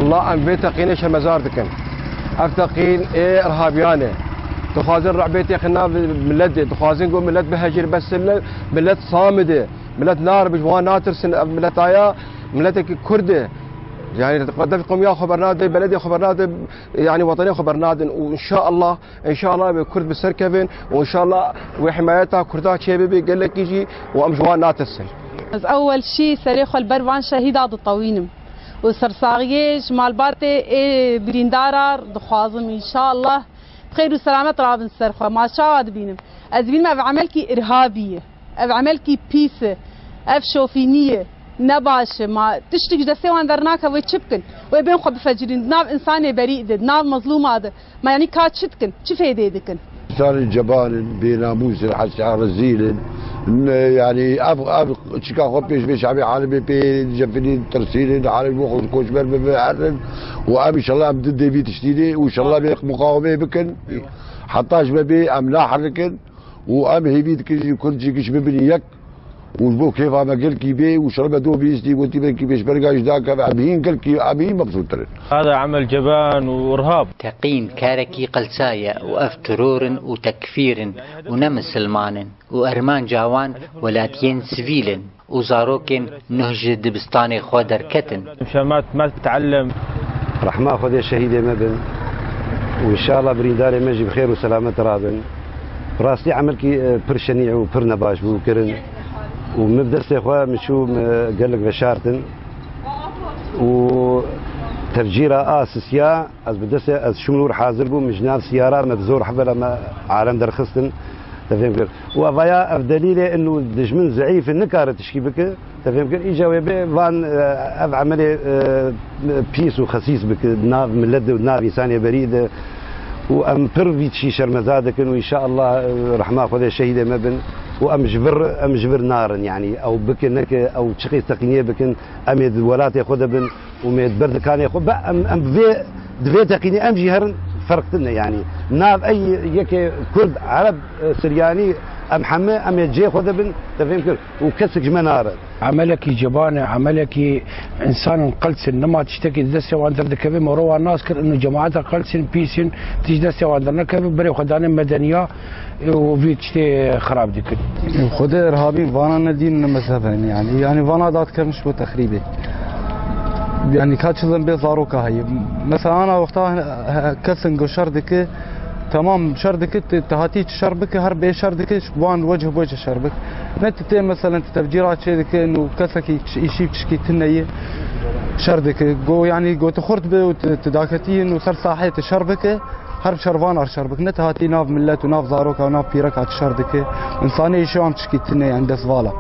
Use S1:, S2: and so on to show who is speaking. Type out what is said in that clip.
S1: والله ام بيتقين شمزار دكن افتقين ارهابيانه تخازن رعبيتي خنا ملت تخازن قوم ملت بهجر بس ملت صامده ملت نار بجوان ناترس ملت ايا ملت كرده يعني تقدمت قومية خبرنادي بلدي خبرنادي يعني وطنية خبرنادي وان شاء الله بكرد بالسركفين وان شاء الله وحمايتها كردها شبابي قال لك يجي وامجوان ناتسل.
S2: اول شيء سريخ البروان شهيد عبد الطوينم وسرساغيش مالباتي بريندارار دخوازم ان شاء الله بخير وسلامة رابن سرخه ما شاء بينم ازبين ما بعملكي ارهابيه بعملكي بيسه افشوفينيه نباش ما تشتكي دسي وان درناك ويتشبكن ويبين خو بفجرين ناب انساني بريء ده ناب مظلوم هذا ما يعني كات شتكن شو فايده دكن
S3: انسان الجبان بناموس الحشا رزيل يعني اب تشكا خو بيش عبي عالمي بي جفنين ترسيل عالم وخذ كوشبر بمعرن وام ان شاء الله ضد في تشتيني وان شاء الله بيق مقاومه بكن حطاش ببي ام لاحر لكن وام هيبيد كل شيء كش ببنيك وجبو كيف ما قال كي بي وشرب دو بيستي وانت كي بيش برقاش ذاك عبين قال كي عبين مبسوط ترى
S4: هذا عمل جبان وارهاب
S5: تقين كاركي قلسايا وافترور وتكفير ونمس المان وارمان جاوان ولاتين سفيل وزاروكن نهج دبستاني خودر كتن
S4: مشان ما تتعلم
S6: رحمة خذ الشهيد مبن وان شاء الله بريداري مجي بخير وسلامة رابن راسي عملكي برشنيع وبرنباش بوكرن ومبدا استخوة مشو قال لك بشارتن وتفجيرة اساسيا از بدس از شملور حاضر بو مجناب سيارة مبزور حبل ما عالم درخستن تفهم وفيا دليل انه دجمن زعيف النكارة تشكيبك تفهم اجا فان اب عملي بيس وخسيس بك ناف من لد وناف انسان بريد وام بيرفيتشي شرمزادك وان شاء الله رحمه خذ الشهيد مبن وامجبر نار يعني او بكنك او تشقي تقنيه بكن امد ولات ياخذ بن ومد برد كان ياخذ ام دفي تقنيه امجي هرن فرقتنا يعني ناف اي يك كرد عرب سرياني ام حمى ام يجي خذ بن تفهم وكسك جمنار
S7: عملك جبانه عملك انسان قلس انما تشتكي دسه واندر كبي مروى الناس انه جماعه قلس بيسن تجدسه واندر كبي بري خدان مدنيه وفي تشتي خراب ديك
S8: خد ارهابي فانا ندين مذهبا يعني فانا دات كمش وتخريبي يعني كاتشلن بي صاروكا هي مثلا انا وقتها كسنجو شردك تمام شردك تهاتيك شربك هرب شردك وان وجه بوجه شربك نت مثلا تفجيرات شيء انه كسك يشيب تشكي تنيه شردك جو يعني جو تخرت وتداكتين وصار صاحيه شربك هرب شربان ار شربك نت هاتي ناف ملت وناف زاروكا وناف بيرك هات شردك انسانيه شو عم تشكي تنيه عند سفاله